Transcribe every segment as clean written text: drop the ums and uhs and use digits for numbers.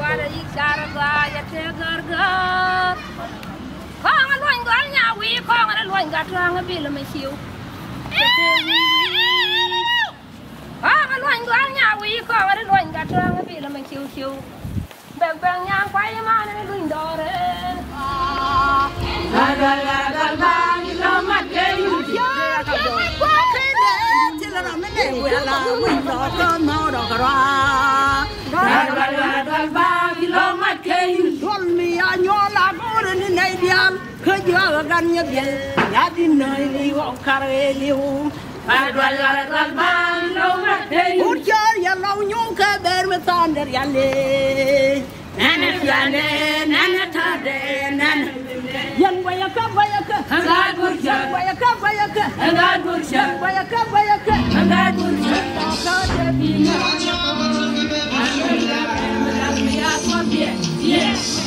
wada ikara ga ya te gargar khong loin gal nya wi khong loin ga trang bi le ma chiu khong loin gal nya wi khong loin ga trang bi le ma chiu chiu bang bang nhang quay mà nó luồn đỏ đấy gal bang lo mắt cái chỉ là làm cái này là luồn đỏ con mau đỏ cả gal bang lo mắt cái con mi anh nhớ là cô đến này điam khơi gió gần như biển nhà đi nơi đi học cà phê liu gal bang lo mắt cái út chơi ya lâu nhung cái bên mà tan để ya le nana fiane nana tade nana yan bayaka hangad burja bayaka hangad burja bayaka hangad burja tade bina ya kwa bien yes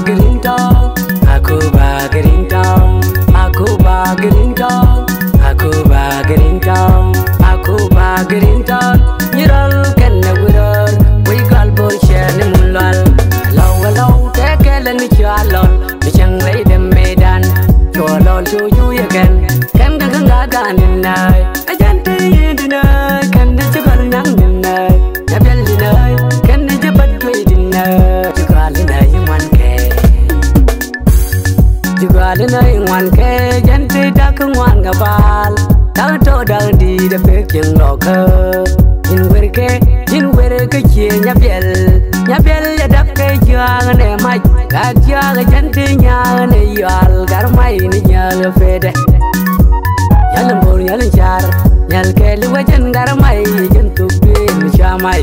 gerintong, aku ba gerintong, aku ba gerintong, aku ba gerintong, aku ba gerintong. Nyirol kena wiror, wigal borshen mulal. Law tekelen mi chalol, mi changlei dem medan. Cholol chuju yaken, kan ganga ganinai. Ajante yedinai, kan jabar nang dinai. Nabel dinai, kan jabat doi dinai. Jugalinai wanke, jugalinai wanke. Jante dak wan gabal, dak to dak di de peking loker. In werke cie nyabel ya dak ke jang ne mai. Ka jang jante nyang ne yal garmai ni nyal fede. Yalan bor yalan char, yal ke liwajan garmai jentuk bin chamai.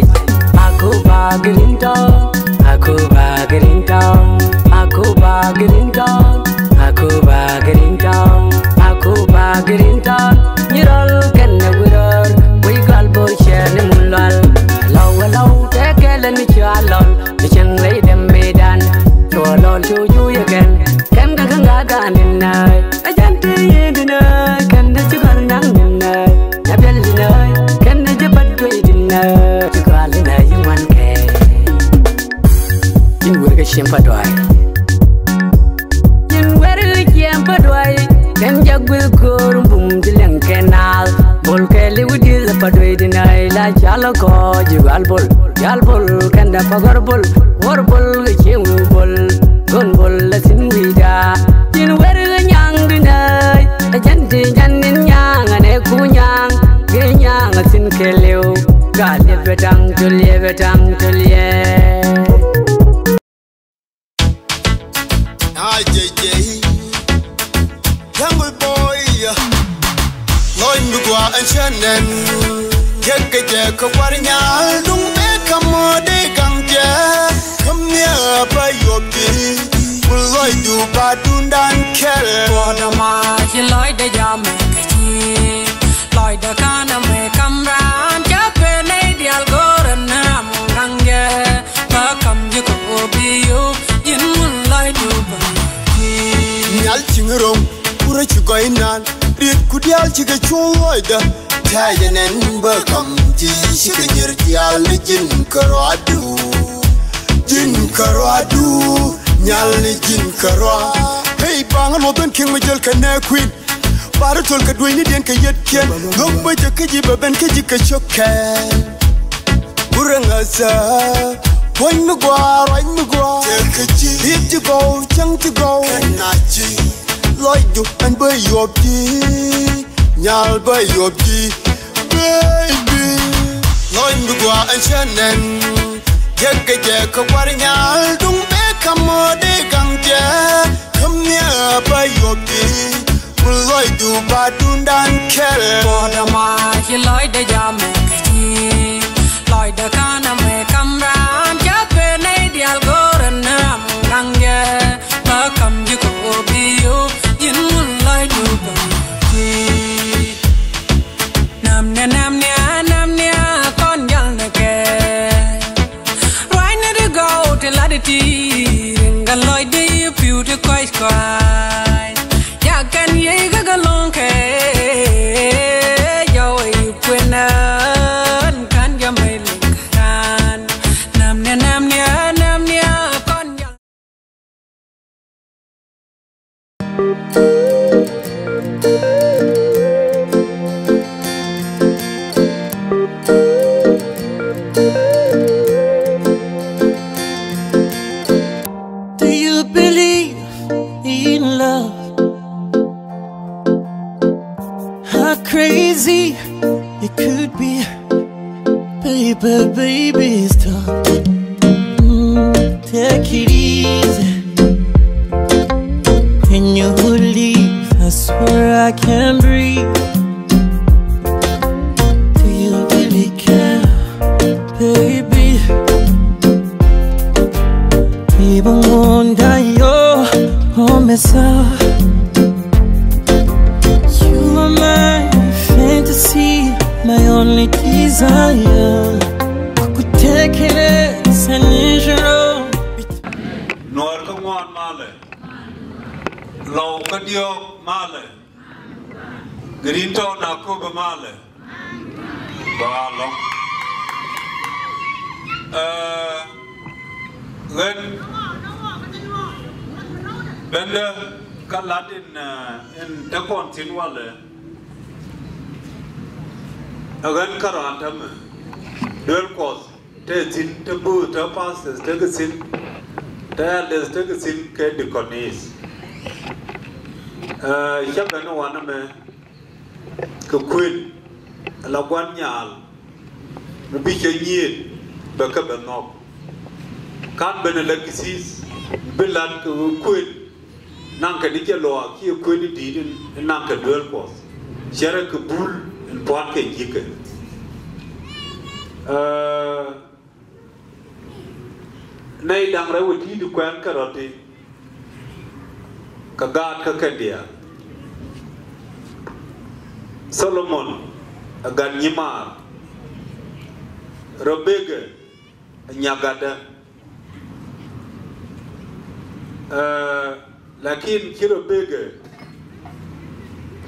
Aku ba gerintong, aku ba gerintong, aku ba gerintong, aku ba gerintong, aku ba gerintong. Nyirol kena wiror, wigal borshen mulal. Law tekelen mi chalol, mi changlei dem medan. Cholol chuju yaken, kan ganga ganinai. Ajante yedinai, kan jabar nang dinai. Nabel dinai, kan jabat doi dinai. Jugalinai wanke, in werke shempa doi, in werke shempa doi. Kan jagwil korum bum dileng kenal. Bol keli wudi zapadoi dinai la chalo ko jugal bol. Jal bol kanda pagor bol, war bol gechewu bol. Gon bol la sinwida, in werke nyang dinai. Ajante janin nyang ane kunyang, ge nyang sin keleu. Galie betang tulie. Hi JJ, Jungle Boy, Lloyd Mugwa and Shannon, Jacka Warnya, don't make a more day come here. Come near by your pity, will Lloyd do Badundan Kell? What am I? You like the jam, like the kind of make come round. Japan, lady, I'll go and I'm ganga. Welcome, you go be you like you. Nyal Chingarom, Pura Chugoinan, Read Kudial Chiga Choida, Tayanen Burkham, Shikir Dial, Jin Karadu, Nyal Jin Kara. Hey, Bang, Open King Majel Kana Queen. Baratol Kadwini Dian Kayet Ken, Look by Jakajiba Ben Kajika Chokan. Burangasa. Why no go, take a G, to go, chang to go, Nachi, like you and by your tea, Nyal by your tea, baby. Lloyd Mugwa and Shannon, Jacka Warnya, don't make a more day ganga. Come near by your tea, will Lloyd do Badundan Kell? What am I? You like the jam, like the kind of make come round. Japan, lady, I'll go and I'm ganga. Welcome, you go be you like you. Namnia, con young again. Right to go to Ladity, and Lloyd, you beauty quite quiet. Ya can ye go long, yo, you queen. Do you believe in love? How crazy it could be, baby, stop. Take it easy. When you leave, I swear I can't breathe. Do you really care, baby? Even wonder your home is up. You are my fantasy, my only desire. I could take it as an injury. war ka ngwan male law ka dio male grinto na ko ba male ba long ren benda ka latin in ta kon tin wale ren karanta me dual cause te tin te bu te pas te gsin te les te gsin ke de konis yaban wana me ko queen la gwan nyal no bi ke nyit ba ka ba nok kan ben la kisis bilan ko queen nan ka di ke lo ki queen di din nan ka dual cause shere ko bul en pot ke jike nay dang ra wuti du kwan karoti ka ga ka kandia Solomon agan nyima robege nyagada lakin kiro bege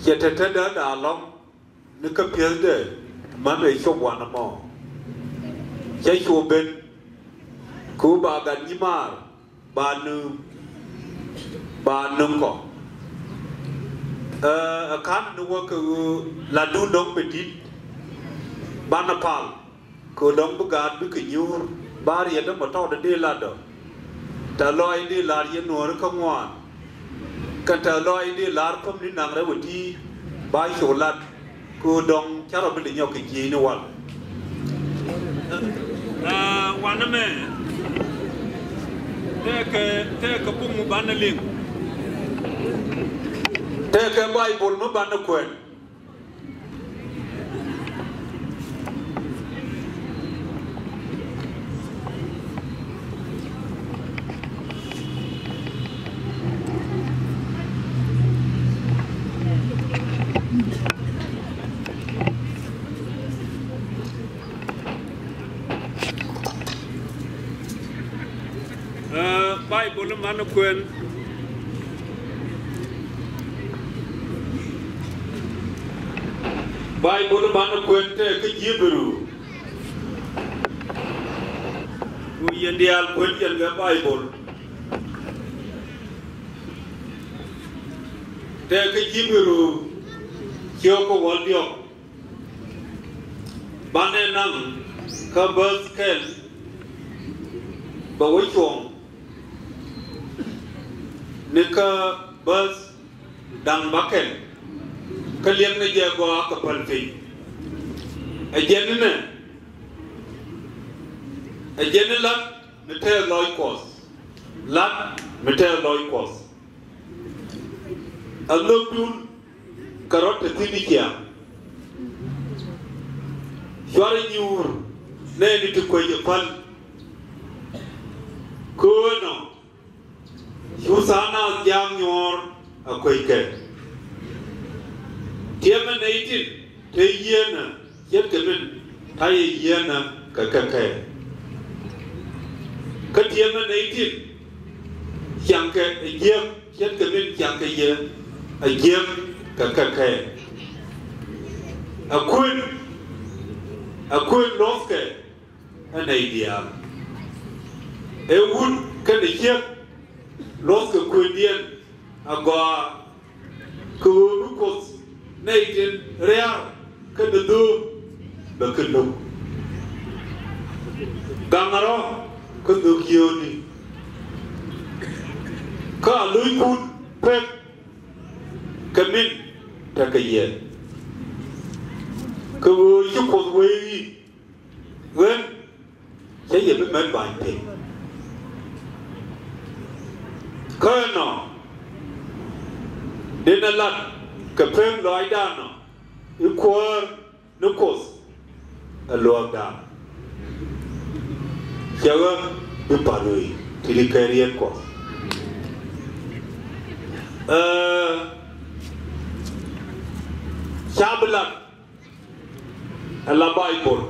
yetata da long ne ka pielde man e chogwana mo ya choben ku ba gan nyimar ba nu ko kan nu ko la du dong petit bana pal ko dong bugat bi ke nyur bar ye da moto de la do ta loy di lar ye nor ko ngwan ka ta loy di lar pom ni nang re wuti ba cholat ko dong charo bi nyok ki ni wal wana me teke bung mu bana ling teke Bible mu bana kwen Bible mana kuen Bible mana kuen te ke Hebrew uyen dial kuen yen ga Bible te ke Hebrew kyo ko waldio bane nang ka bus kel ba wi chong nika bus dang baken kalian ne jago ka palfi ajenne la mete loikos lat mete loikos alokun karot tinikia jware nyur ne ni to ko yefal kono Susana jam nyor akoy ke tiema neitin te yena yet kemen tay yena ka tiema neitin yang ke yem yet kemen yang ke yem ka akoy loske anay dia e wun ke de yem lorsque Quindien agora que o Lucas Nathan real que de do que não Gangaro que do Kioni que a Louis Kun pek que min ta que ye que o Lucas Wei wen que ye be man ba pe Kono Dinalat Kapem Loidano Equal Nukos a Loada Yaga Bipalui Tilicarian Kos Shabalat a la Bible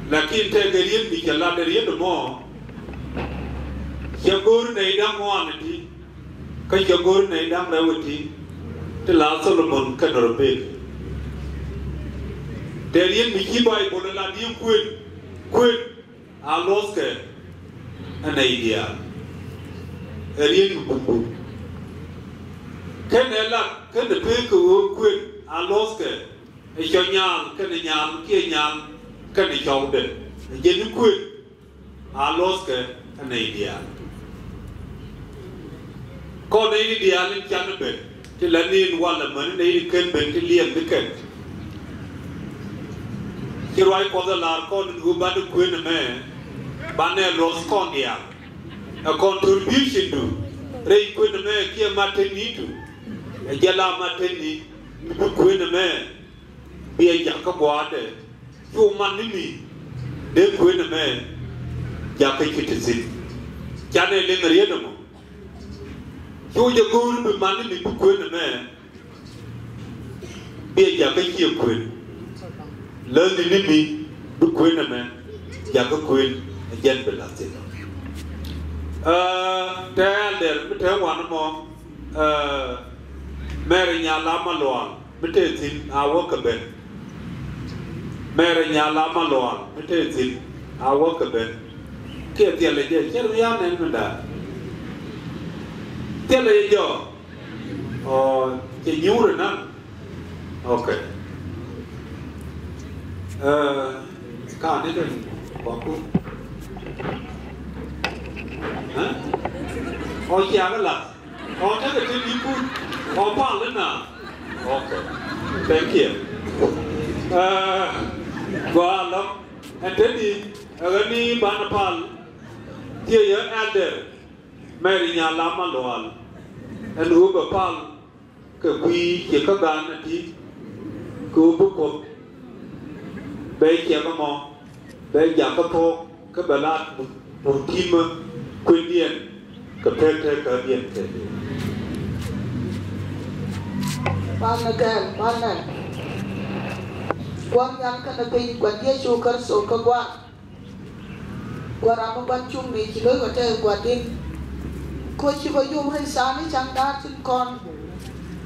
Lakin Tegarian Michaladaria no more Jagur này đang ngoan đi cái jagur này đang đâu đi thì là Solomon cái nó bê để riêng mình chỉ bài bộ là đi quên alos cái anh này đi à riêng bụng cái này là cái để bê của quên alos cái cho nhàn cái này nhàn kia nhàn cái này cho được dân quên alos cái anh này đi à con này đi à lên chăn bên thì lần này qua là mình này kén bên thì liền được kén khi rồi có giờ là con người bạn được quên mẹ bạn này lost con đi à contribution do rei quên mẹ kia maternity do jala maternity được quên mẹ bây giờ các bạn đấy chú man nini để quên mẹ giờ cái chuyện gì cha này lên riêng đâu chú giờ cô bị man nini được quên mẹ bây giờ cái chuyện quên lớn thì nini được quên mẹ giờ có quên dân bị làm gì thế để mới thấy hoàn mong mẹ nhà làm mà loạn mới thấy tin áo cái bên mẹ nhà làm mà loạn mới thấy tin áo cái bên kia tiền lấy gì chứ riêng nên mình đã tiền lấy gì cái nhú rồi nè ok cả này rồi bỏ cô họ chia cái là họ chắc là cái gì cũng họ bảo lên nào ok thank you qua lắm anh thấy đi ở đây bạn Nepal kia ở elder mẹ nhà làm mà loal anh uống Nepal cái quý chỉ các bạn này đi cứ bốc cột bây giờ có mò bây giờ có thô cái bà lạt một team quyền điện cái thế cái điện thế ban này quan nhân cái này cái quan Giêsu Kitô cái quan làm quan chung này chỉ nói cái thế quan điện coi chỉ có dùng hay sáng ấy chẳng đa trên con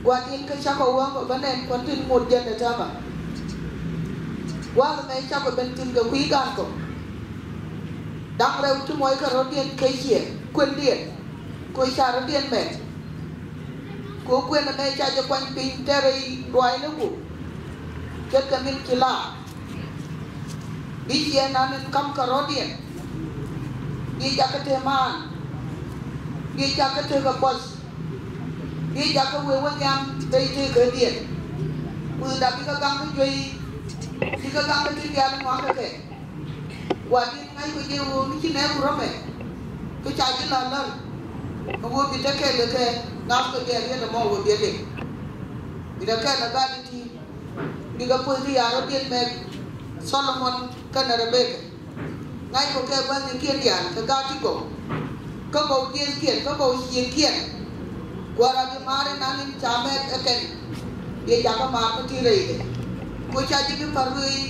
quan điện cái chắc có uống của vấn đề quan điện một dân là sao mà qua cái này chắc có bên tin cái quý gan của đang đâu chúng moi cái rốt điện cái gì quên điện coi xa rốt điện mẹ cô quên là mẹ cha cho quanh pin teri đuôi nó cũng chết cái mình chỉ là đi kia nó nên cầm cái rốt điện đi ra cái thế man đi ra cái thế cái bus đi ra cái quê quanh nhang đây thế cái điện vừa đã bị cái găng cái chơi thì cái găng cái chơi kia nó ngoan cái quả điện ngay cái điều nó chỉ ném vào mẹ cái trái chỉ là lớn ông vua bị cái được cái ngắm cái điện là mò của điện bị cái là cái gì đi cái phơi thì áo điện mẹ Solomon cái này là bê ngay của cái bên những kia điện cái cái chỉ có bầu điện kiện có bầu điện kiện qua ra cái má này nên cha mẹ cái dia jaga má cái gì đấy cô cha chỉ biết phải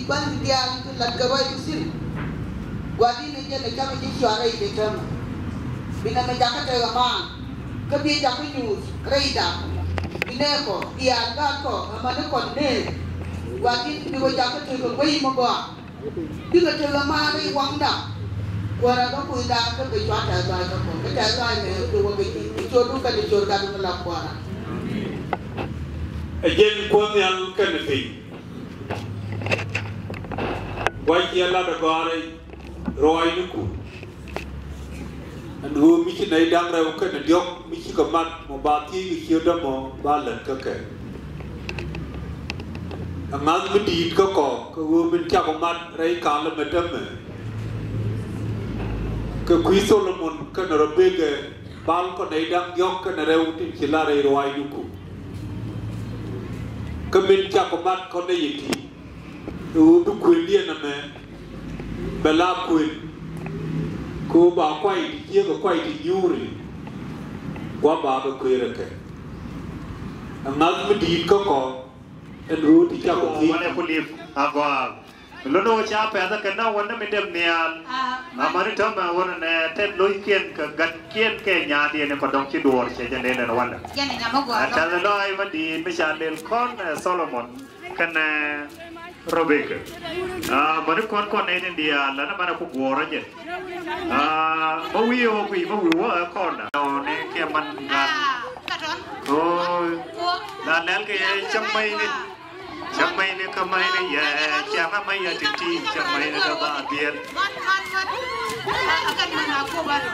bên điện cái lật cái vai cái xin Wadi ni je nak kami jadi suara itu terma. Bina menjaga terama, kebi jaga news, kerja, bina ko, dia angkat ko, mana ko ne. Wadi ni ko jaga terma, wei mabwa. Bina terama ni wangda. Kuara ko kuida ko ke suara suara ko. Ke suara ni tu ko ke jodoh kan jodoh kan melak kuara. Again, kuan yang kenepi. Wai Allah dagare. Rồi nó cũng anh hùa mi chỉ này đang ra cái này điok mi chỉ có mặt một ba tí cái chiều đó một ba lần cái anh ăn mi đi có cái hùa mình chắc có mặt đấy cả là mình đâm cái quý Solomon cái nó bê cái bal cái này đang điok cái này ra utin chỉ là rồi nó cũng cái mình chắc có mặt cái này gì thì hùa bị quyền điên là mẹ bela quyền cô bà quay thì chia có quay thì nhuri qua bà có quyền rồi kìa anh nói mới đi có anh hứa thì chắc có gì anh em đi à qua Lono cha pe da kana wana midem nian amari tama wana ne tet loikien ka gatkien ke nya di ne kodong chi dor che jane ne wana jane nya mo gwa ta lo ai ma di mi cha del kon Solomon kana Robeke mari kon ne dia la na mana ku gora je ma wi o wi ma wi wa kon ne ke man ga oh la nel ke chamai ni Chamai ni kamai ni ya, jangan mai ya titi, chamai ni kaba biar. Akan mana aku baru,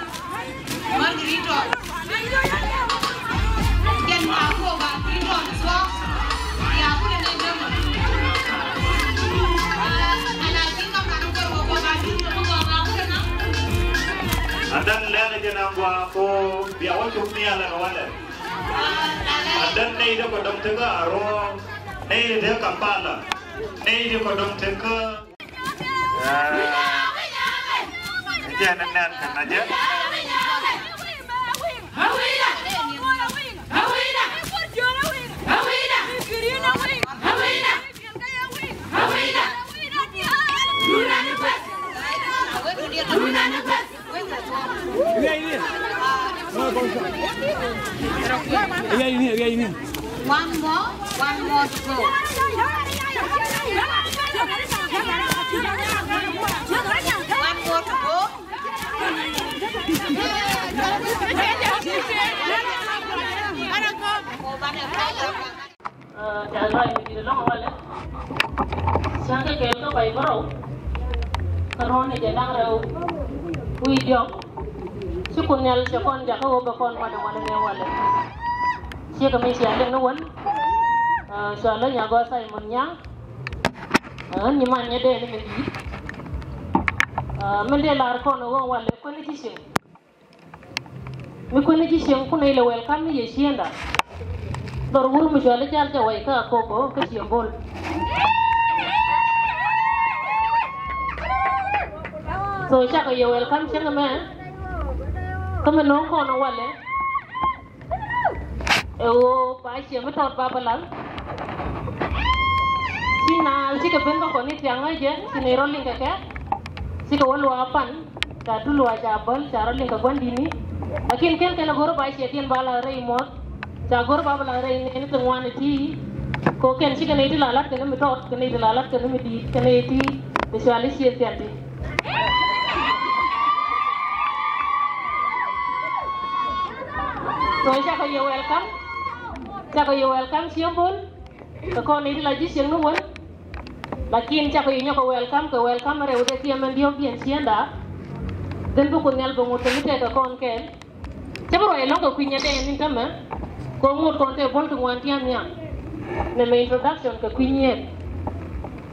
Margarito. Jangan aku Margarito, sebab ya aku ni nama. Anak kita mana aku bawa Margarito, bawa aku ni nama. Adan lelaki jenang gua ko biar awak cumi ala kawan. Adan ni dia kodong tega aro. Nei dia kapala, nei dia kodong teka. Jangan nan kan aja. ini. One more to go. One more to go. Trả lời thì nó không phải sang cái kèm nó bày vào rồi còn hôm nay đang rồi video chứ con nhà cho con giả có con mà nghe qua lại chia kami siya lang nawan soalnya nyago saya munya nyimannya deh ni mende lar ko no won wale ko ni kishe mi ko ni kishe ko ne le welcome ni yesienda dor wuru mi jale jal ja way ka ko kishe bol so cha ko ye welcome chenga me kame no ko no wale ewo pa che mi tot ba balang sina si ke bengo ko ni tiang aje sini rolling ke si ke walu apan ta dulu aja bal cara rolling ke gondini akin ken ken goro pa che tien bala rei mot ta goro ba bala rei ni ke ngwan ti ko ken si ke ni lalat ke mi tot ke ni lalat ke mi di ke ni ti visualis si tiati so cha ko ye welcome cha ko ye welcome siambol ko ni lagi siang nuwon lakin cha ko ye nyoko welcome re ude ti amen dio bien sienda den bu ko nyal bo ngoto ni te ko kon ken cha bro e longo kwinya de ni tama ko ngot kon te bon to wan ti amya ne me introduction ko kwinye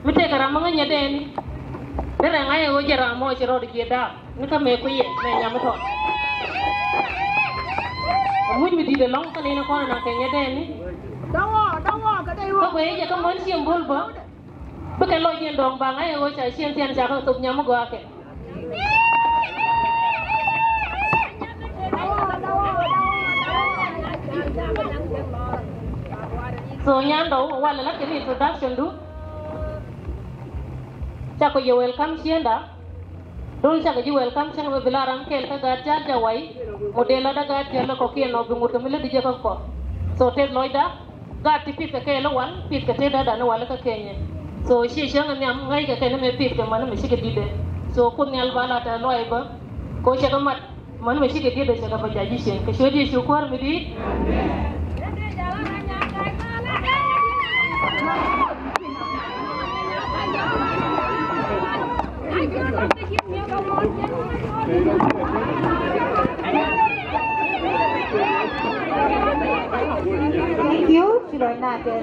mi te kara manga nya de ni re ngai o jera mo chero de da ni ka me ko ye me nya mo to mui mi di de long kan ina kona na kenya deni dawo ka dai ko be je ko mon siem bol ba be ke lo yen dong ba ngai o cha siem tian cha ko tup nyam go ake so nyan do wala la ke introduction du cha ko ye welcome sienda dol cha ko welcome cha ko bilaram kel ka ga cha ja wai modela da ga tela ko kien no bungu to mile dije ko so te loida ga ti pit ke lo wan pit ke te da no wala ka kenye so shi shanga nyam ngai ke ne me pit ke man me shi ke dide so kun nyal bala ta loi ba ko shi ka mat man me shi ke dide shi ka ba jaji shi ke shodi shukur mi di Thank you, Chiloy natin.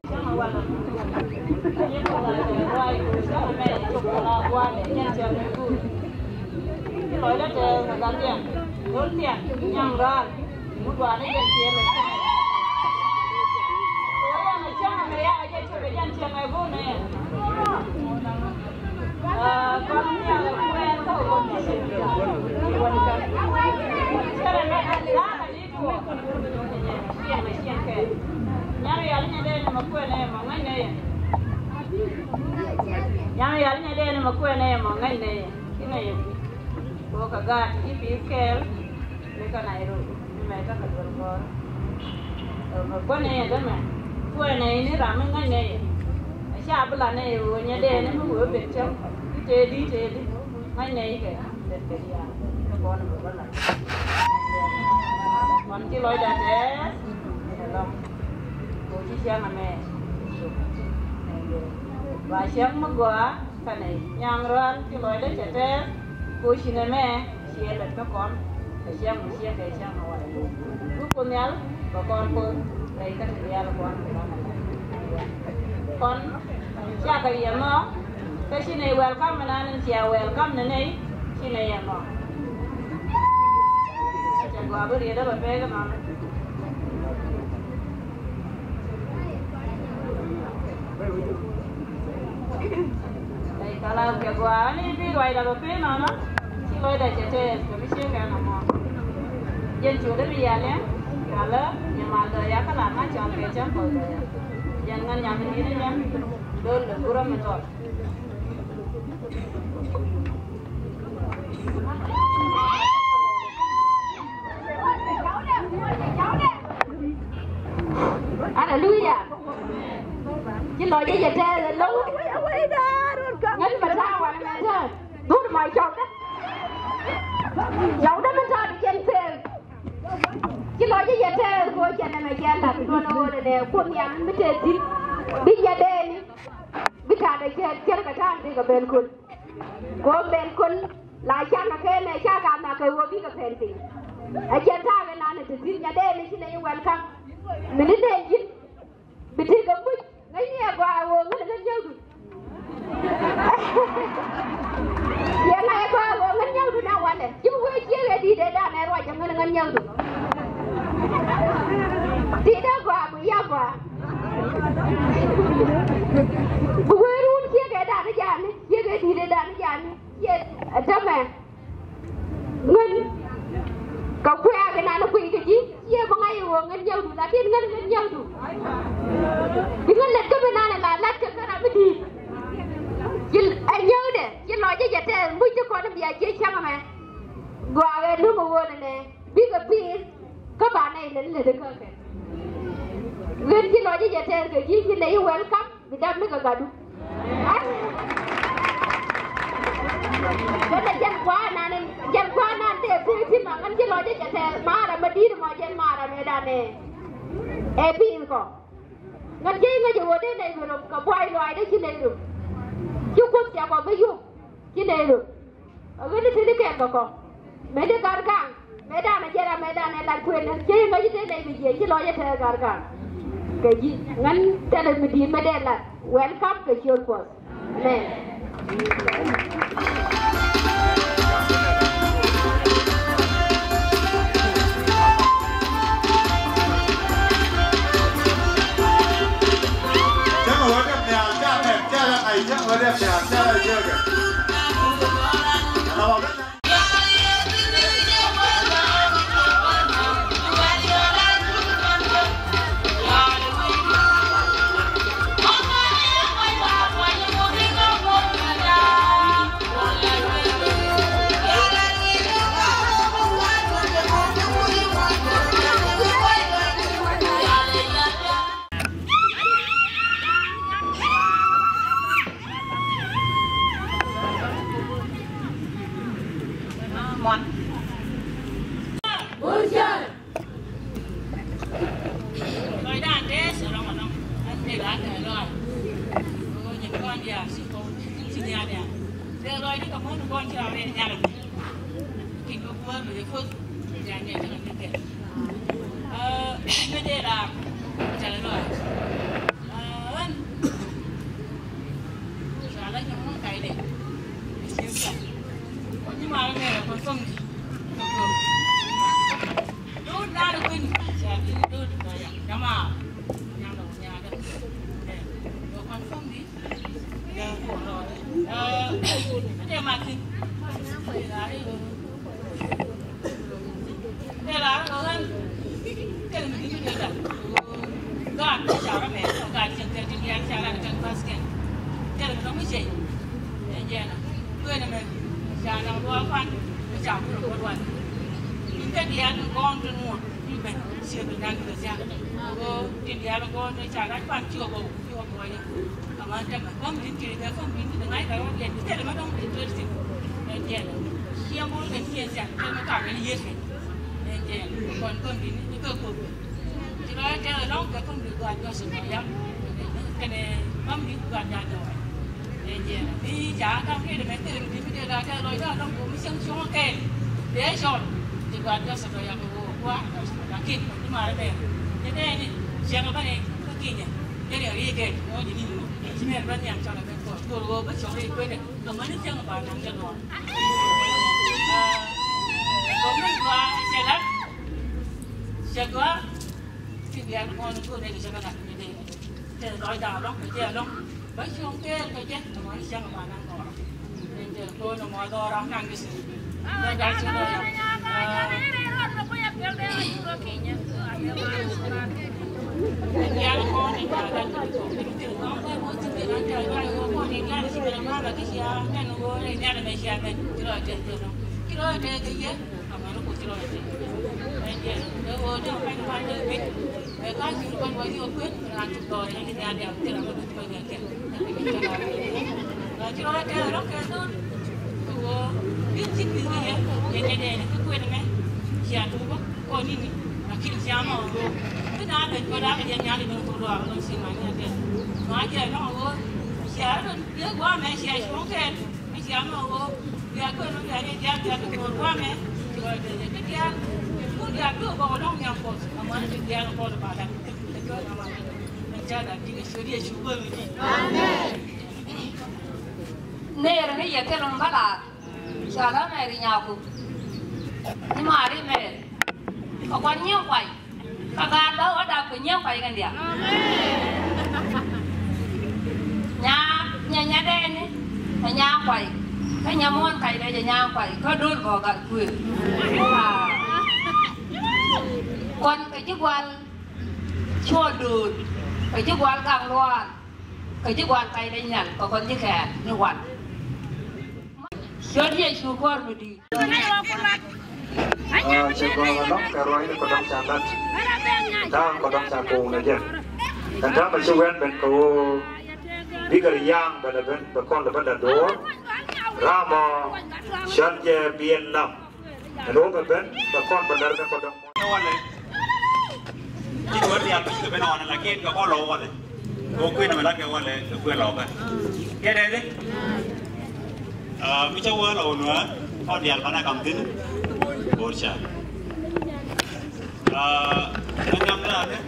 Yang ya nya de ma ko ne mo ngai ne kina ye ko ka ga ti pi kel ne ka na ro me ka ka ko ko ne da ma ko ne ni ra ma ngai ne sha bla ne yo nya de ne mo be cham te di ngai ne ke de ke ya ko na ba la con chỉ lôi ra thế lòng cô chỉ xem mà mẹ và xem mất quá cái này nhang rồi chỉ lôi ra thế cô chỉ này mẹ chỉ là các con phải xem một xem cái xem mà vậy lúc con nhớ và con cô đây cái gì là con cha cái gì mà cái gì này welcome mà nên chào welcome này này gì này mà gua beri ada berapa kan mama? Dari kalau ke gua ni biru ada berapa mama? Kilo ada cecet, kami sih kan mama. Jangan cuci biar ya, kalau yang malu ya kalau nak campur campur ya. Jangan yang ini yang dulu kurang mentor. Hallelujah. Chứ nói với giờ tre là lâu. Ngân mà sao mà mẹ thôi. Đúng rồi mày chồng đó. Chồng đó mới sao đi trên xe. Chứ nói với giờ tre cô chân này mày chân thật. Cô nói là đều quân nhắm mới chết chứ. Đi giờ đen. Bị trả đây chết cả thang đi cả bên kun. Cô bên kun. Lại chăng là cái này cha cảm là cái vô biết cái phèn gì. Ở trên thang cái nào này thì xin nhà đen đi xin này welcome. Mình đến đây chứ. Bị thi cầm bích. Ngay nghe qua vô ngay là nhau rồi. Vậy này qua vô ngay nhau rồi nào anh này. Chứ không có chia đi để ra này rồi chẳng ngay nhau rồi. Đi đó qua bị giao qua. Bùi run chia cái đàn nó dàn đi. Chia cái đi để đàn nó dàn đi. Chia cho mẹ. Ngân. Cậu quê cái nào nó quỳ cái gì? Chia bằng ai uống ngân nhau đủ là tiên ngân nhau đủ. Vì ngân lật cái bên này là lật cái nào mới đi. Chứ anh nhớ nè, chứ nói cho giật thế, mũi cho con nó bây giờ chế chăng hả mẹ? Qua cái nước mà vô này nè, biết cái pin, các bạn này lên là được hơn kìa. Ngân chứ nói cho giật thế, cái gì chứ lấy welcome, vì đâm mới có gà đúng. Cái này dân quá nè thì phi mà ngân chứ nói cho giật thế, mà là mà đi được mọi dân mà là mẹ đàn nè. Ê pin có. Ngân chứ ngay chỗ đây này rồi, có quay loài đấy chứ này rồi. Chú quốc gia còn mới dùng chứ này được ở cái này kẹt vào con mấy đứa gar gang mấy đàn này chơi ra mấy đàn này làm quyền chơi mấy cái này bị gì chứ lo cho thề gar gang cái gì ngắn cho nên mình đi mấy đàn là welcome cái chuyện của này chắc là đẹp đẹp chắc là chưa kìa chơi nên vậy là quên là mình chả nào qua quan chả có được quan những cái gì ăn con trên nguồn như vậy xưa mình đang được ra tiền gì ăn con để trả lại quan chưa bầu chưa bồi mà chẳng là không đến kia đã không đến từ ngay đó vậy thế là nó không đến tôi thì nên vậy là khi muốn cái kia sẽ nó cả cái gì hết nên vậy còn con đến những cơ hội thì nói cái nó cái không được gọi cho sự nói lắm cái này không được gọi ra rồi nên vậy đi trả các cái để mấy tiền thì bây giờ là cái rồi đó nó cũng mới xong xuống cái để rồi thì gọi cho sự nói lắm quá là kinh nhưng mà đây thế này xem nó này cái kia nhỉ cái điều gì kì nó chỉ đi chỉ biết bên nhà cho là bên tôi tôi bắt chọn đi quên này còn mấy đứa chân là bà nằm chân rồi còn mấy qua xe quá thì bây giờ con nó đây thì sẽ có đặt như thế thì nói đào lắm cái gì lắm mấy xong cái chết nó nói chân là bà nằm rồi nên giờ tôi nó nói to lắm năng cái gì đây đây chứ đây nhà con thì bà đang tự tự nó cái mỗi chuyện nó trời ơi con thì nhà thì mình làm cái gì à nhà nó ngồi nhà là mấy xe này cái rồi chơi chơi nó cái rồi chơi cái gì mà nó cũng chơi rồi đấy vậy nó vô nó phải qua chơi biết cái gì con quay vô quyết là chụp rồi cái nhà đẹp thì là nó được chơi nhà kia rồi cái rồi chơi nó cái nó biết gì cái này cái quên này xe tu bác con đi là khi xe mà cái nào bên có đá cái nhà thì mình không lo nó xin mà nhà kia nói chơi nó ngồi xe nó nhớ quá mẹ xe xuống cái xe mà ngồi giờ quên nó về đi ra cái ngồi quá mẹ rồi cái kia cũng đi cứ vào trong nhà con mà nó đi ra nó có được bà đặt cái đó mà mình cha đặt cái số địa số bơi mình đi nè rồi bây giờ cái lòng bắt là sao đó mẹ đi nhà cũng nhưng mà đi mẹ có quan nhiều quậy các bạn đó ở đâu cũng nhiều quậyกันเดียวnhà đen ấy là nhà quậy cái nhà môn quậy đây là nhà quậy có đôi vào gần quyền con cái chức quan chua đùn cái chức quan càng loạn cái chức quan tay đây nhận có con chức khẻ như quan cho đi chú con rồi đi Chị con là đốc cái rồi có đốc chạm đất đang có đốc chạm cùng này chứ thành ra mình sẽ quen bên cô đi cái giang bên con là bên đất đố ra mò chân về biển nằm đố bên con bên đất có đốc ngonเลยที่ตัวเดียวก็คือไปนอนอะไรกินก็รอวันเลยโอ้คุยทำไมรักกันวันเลยเพื่อนรอกันแค่ไหนดิไม่ใช่ว่าเราเนื้อทอดเดียวเขาหน้ากำติ้นโอ้ใช่นั่นจำได้เนี่ย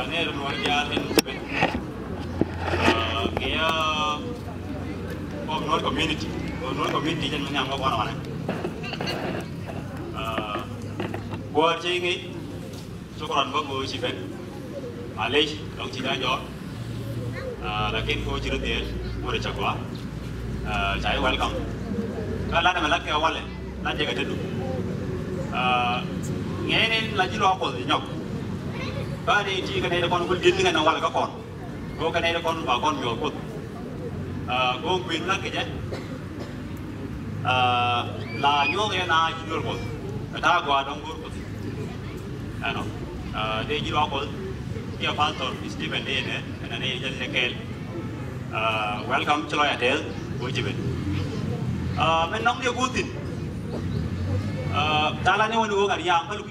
เนี่ยเราหน่วยเดียวเป็นเกี่ยวกับหน่วยคอมมูนิตี้จะมันยังก็วันนั้นqua chơi nghĩ số còn có người chỉ biết à lấy đồng chí đã gió là cái cô chưa được tiền mua để trả quá trái welcome cái lá này mình lắc keo qua lại lá chơi cái thứ đủ nghe nên là chỉ lo của gì nhóc cái này chỉ cái này là con quân điên cái nào qua là có còn cô cái này là con bảo con nhiều cột cô quyền lắc cái gì là nhớ cái nào chỉ được cột ta qua đông cột ano de jilo ko kia pastor Stephen de ne ana ne jali sekel welcome to loya tel bo jibe men nong dia gutin tala ne woni wo gar yang balu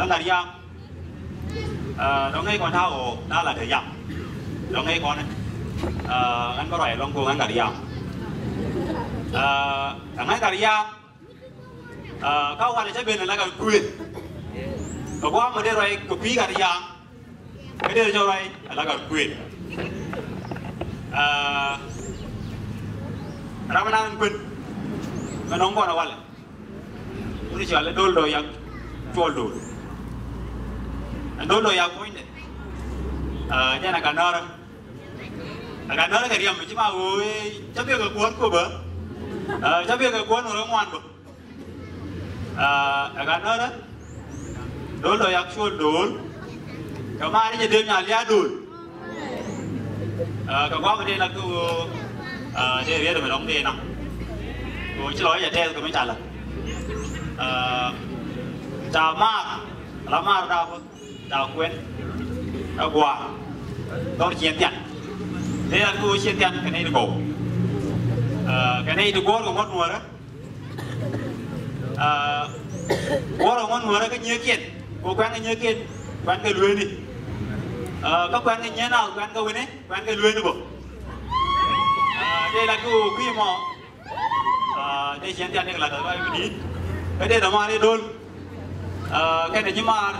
ngar yang dong ngai kon thao da là để yang dong ngai kon anh có rồi long cô anh gar yang ngai gar yang kau quan sai bên là gar quyền có quá mà đây rồi có phí cả đi giang cái đây cho rồi là cả quyền Ramadan quyền cái nóng còn là quan này đi chơi là đôi đôi yang chua đôi đôi yang cũng vậy cho nên cả nó cái điểm chứ mà ơi chắc biết cái cuốn của bữa chắc biết cái cuốn của nó ngoan bữa cả nó đó đốn rồi yak chua đốn, cả mai đi chơi nhà lia đốn, cái quá cái đây là cái đây là đóng đây nè rồi chỉ nói giờ đây tôi mới trả lời chào ma là ma đâu chào quên chào quà đó là chiến tiền thế là tôi chiến tiền cái này được cổ cái này được cổ của con mùa đó cổ của con mùa đó cái nhớ kiện cô quen cái nhớ kiện quen cái lưới đi các quen cái nhớ nào quen cái lưới đấy quen cái lưới được bộ đây là cái quy mô đây chiến tiền này là cái gì cái đây là ma đây đôn cái này nhưng mà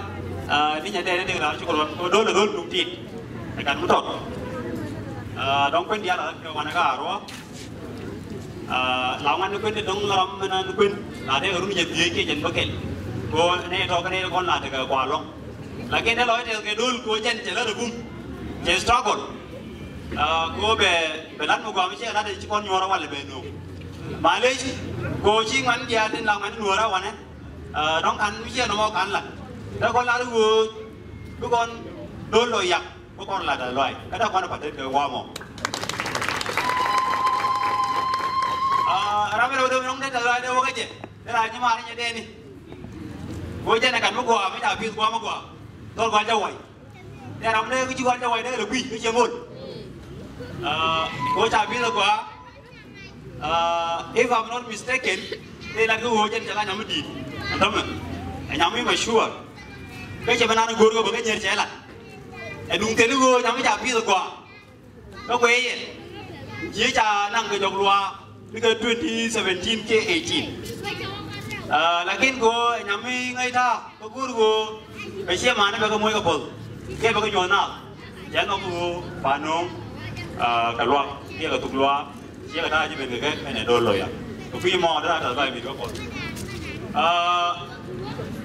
đi nhà đây là chỉ còn đôn là đôn đúng tiền cái cần một tốt đóng quên dia là cái quan cái rồi lão anh quên đi đóng làm mình quên là đây đúng nhận gì cái chân bậc kiện cô này cho cái này con là cái quả luôn là cái này nói cái đôn của chân chỉ là được bung chân struggle cô về lát một quả mới chơi lát chỉ con nhồi ra ngoài là về nụ mà lấy cô chỉ ngắn dia nên làm ngắn nhồi ra ngoài này đóng ăn mới chơi nó mau ăn là đó con là đứa con đôn lồi giặc có con là loài cái đó con nó phải tới cái hoa mỏ ra cái đầu tiên nó đến loài đâu có cái gì thế là nhưng mà như đây đi cô chơi này cần một quả mới đào pin qua một quả tôi quan cho quầy thế làm đây cái chú quan cho quầy đây là quy cái chiếc môn cô trả pin là quả if I'm not mistaken đây là cái hồ chân chẳng là nhóm gì đúng không nhóm mới mà sure cái chuyện mà nó gùi của cái nhện trẻ là đúng thế nó gùi nhóm mới trả pin là quả nó quay gì chỉ trả năng cái dòng loa cái 2017 K18 lakin ko nyami ngai tha ko guru cái xe mà nó có môi cái bol cái bao cái nhon nào chẳng có ku panong cái loa cái cái tuk loa xe cái ta chỉ bên cái này đôi rồi à cái phi mò đó là cái gì đó còn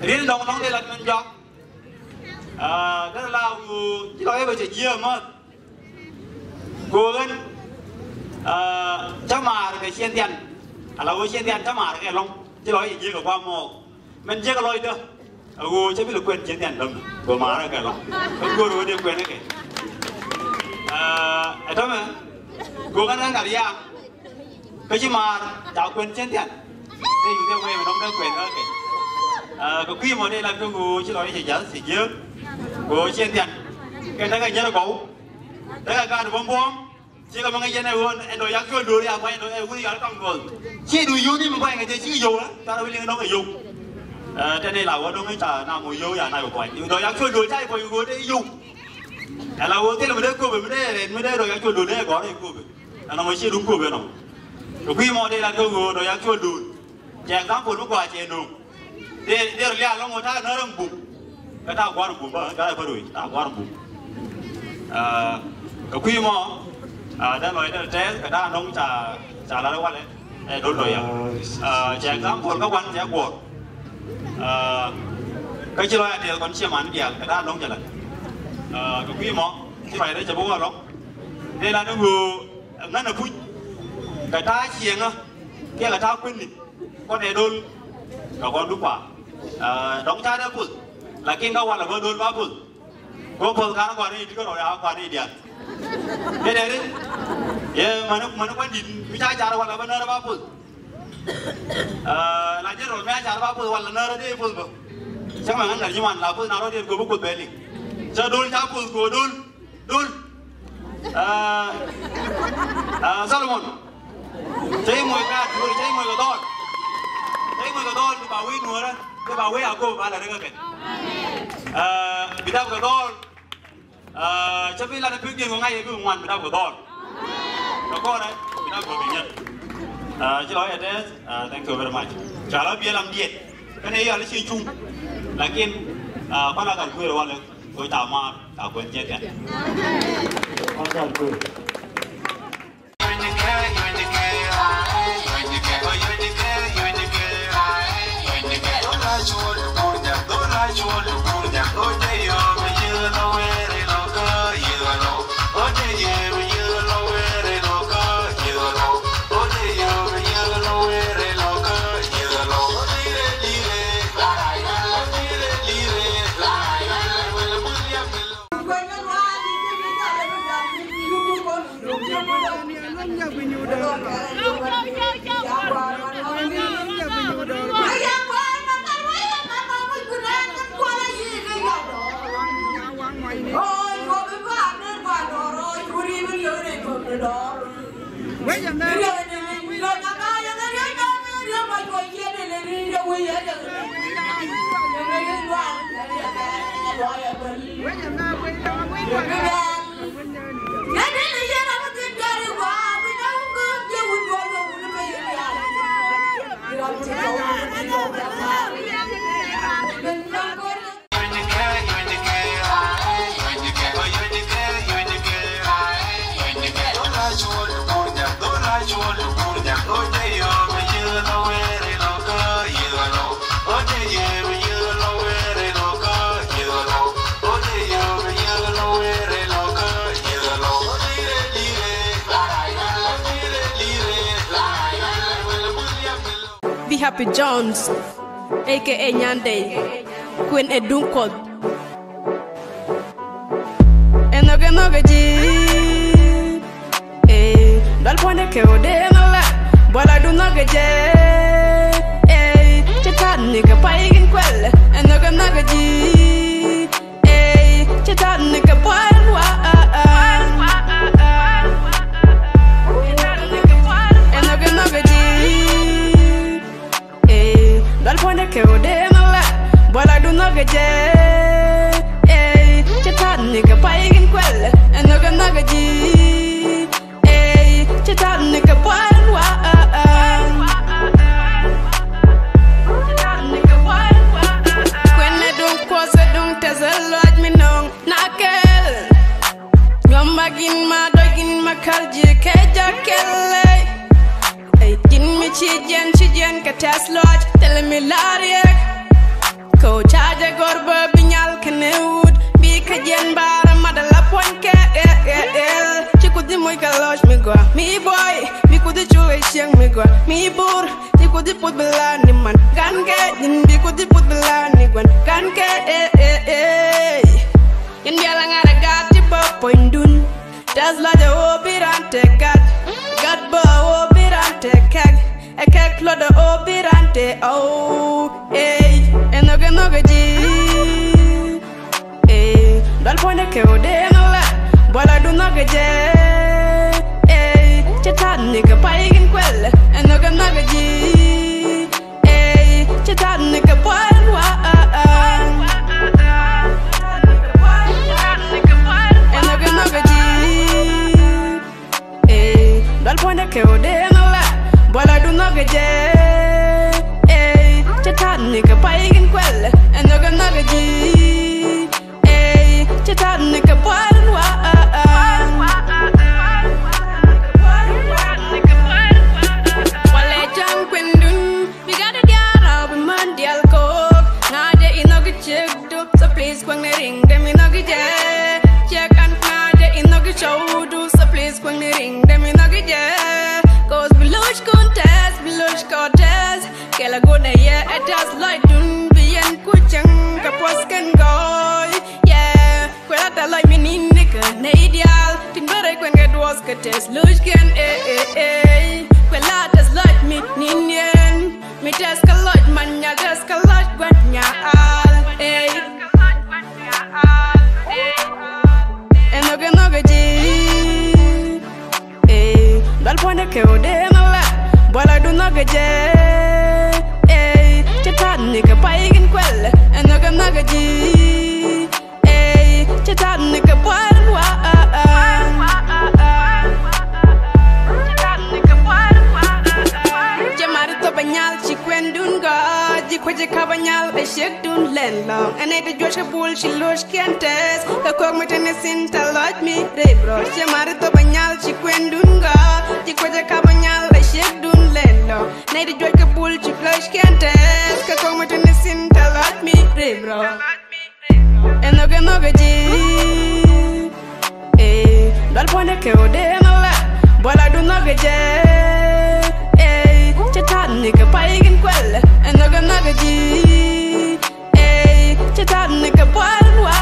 riêng đồng đây là mình chọn cái là chỉ nói bây giờ nhiều mà cô gần chắc mà cái xe tiền là cái xe tiền chắc mà cái long chỉ nói gì của qua mồ mình chưa có lôi được cô chứ biết được quên chiến tiền đâu của má là cái long cô rồi đi quên cái thôi mà cô cái năng cả đi à cái chứ mà cháu quên chiến tiền đây chúng tôi quên mà nó quên nữa cái cái quy mô đây là cô chỉ nói gì nhớ gì nhớ cô chiến tiền cái đó cái nhớ là cổ đấy là cái bom bom chỉ có mấy cái này luôn anh nói cứ đuổi à quay đuổi cái gì đó không còn chỉ đuổi vô đi mà quay cái gì chỉ vô á ta đâu biết nó cái vô cho nên là nó mới trả nào ngồi vô nhà này của quay đuổi cứ đuổi chạy quay vô đấy vô là vô thế là mới đấy cô mới đấy đuổi cứ đuổi đấy có đấy cô nó mới chỉ đúng cô biết không rồi quy mô đây là cô đuổi cứ đuổi chèn tám phút lúc qua chèn đủ để là nó ngồi thay nó đang bụng cái tao quá bụng cái này phải đuổi tao quá bụng cái quy mô đã nói là trẻ cái đó nông trả là đâu quan đấy đối với trẻ tám phút các quan trẻ của cái chỉ nói thì còn chia màn gì cái đó nông trả lại cái quy mô như vậy đấy chỉ bố vào đây là nó vừa ngắn là vui cái ta chieng á kia là ta quên đi con này đôn và con đúng quả đóng cha đã phun là kia các quan là vừa đôn ba phun có phun khá nó còn đi có đội áo còn đi điện thế này đấy mà nó quen nhìn cái cha cha là quan là bên nơi ba phun là chết rồi mấy cha ba phun quan là nơi đó đi phun rồi chắc mà ngắn là nhưng mà là phun nào đó đi của bốc quần bền đi cho đôn cha phun của đôn Solomon chơi mồi ca chơi mồi cái đòn thì bảo huy nữa đó cái bảo huy à cô bà là đây cái bị đau cái đòn cho biết là nó quyết định của ngay cái ngoan bị đau cái đòn nó có đấy bị đau của bệnh nhân chỉ nói là thế thank you very much trả lời bia làm điện cái này là suy chung là kiên con là cần quên rồi là tôi tạo mà tạo quên chết kìa con cần quên Be Happy Jones, aka Nyande, Queen Edunkod. Enoge ji, dal pone ke ode nala, bola du noge je, chetan nigga paigin kwel. Enoge ji, chetan nigga paigin wa. Enoge ji. Dal pone ke ode nala, bola du noge je, chetan nigga paigin kwel. Enoge ji, chetan nigga paigin wa. When I don't pause, I don't tell a lot me nong nakel. Gambagin ma dogin ma kalji ke jakelle. Gin me chijen ka test lodge tell me lariek ko charge gorba binyal kene wood bi ka jen bara madala ponke chikudi moy ka lodge me go mi boy bi kudi chuwe sheng me go mi bur ti kudi put belani man gange din bi kudi put belani gwan gange yen biala ngara gati bo poindun das la de obirante gat bo obirante kag a keg lo de obirante enoge ji, dal pone ke ode nala, bola du noge je, chetan nigga paigin kwel. Enoge ji, chetan nigga paigin wa. Enoge ji, dal pone ke ode nala, bola du noge je, chetan nigga paigin kwel. Enoge ji, chetan nigga paigin wa. Wale jang kwendun, we gotta get up in Mondial Coke. Nade inoge check do, so please kwang ne ring dem inoge je. Check and nade inoge show do, so please kwang ne ring dem inoge je. Cause below contest, kela go na ye it has like dun bien kuchang kapos can go. Yeah, kwela ta like me nigga na ideal. Tin bare kwen get was test lush can kwela tas like me ninien. Me test ka like man ya test ka like gwan nya al. Enoge ji, dal pone ke ode nala, bola du noge je, chetan nigga paigin kwel. Enoge ji, chetan nigga paigin wa. Jamari to banyal chikwen dun ga, jikwaje kabanyal e shek dun len long. Ane de josha bul shi losh kientes, ka kog metene sin ta lot mi rebro. Jamari to banyal chikwen dun ga, jikwaje kabanyal e shek dun len long. Ane de josha bul shi losh kientes, ka kog metene sin ta lot mi rebro. Enoge ji, dal pone ke ode nala, bola du noge je, chetan nigga paigin kwel. Enoge ji, chetan nigga paigin wa.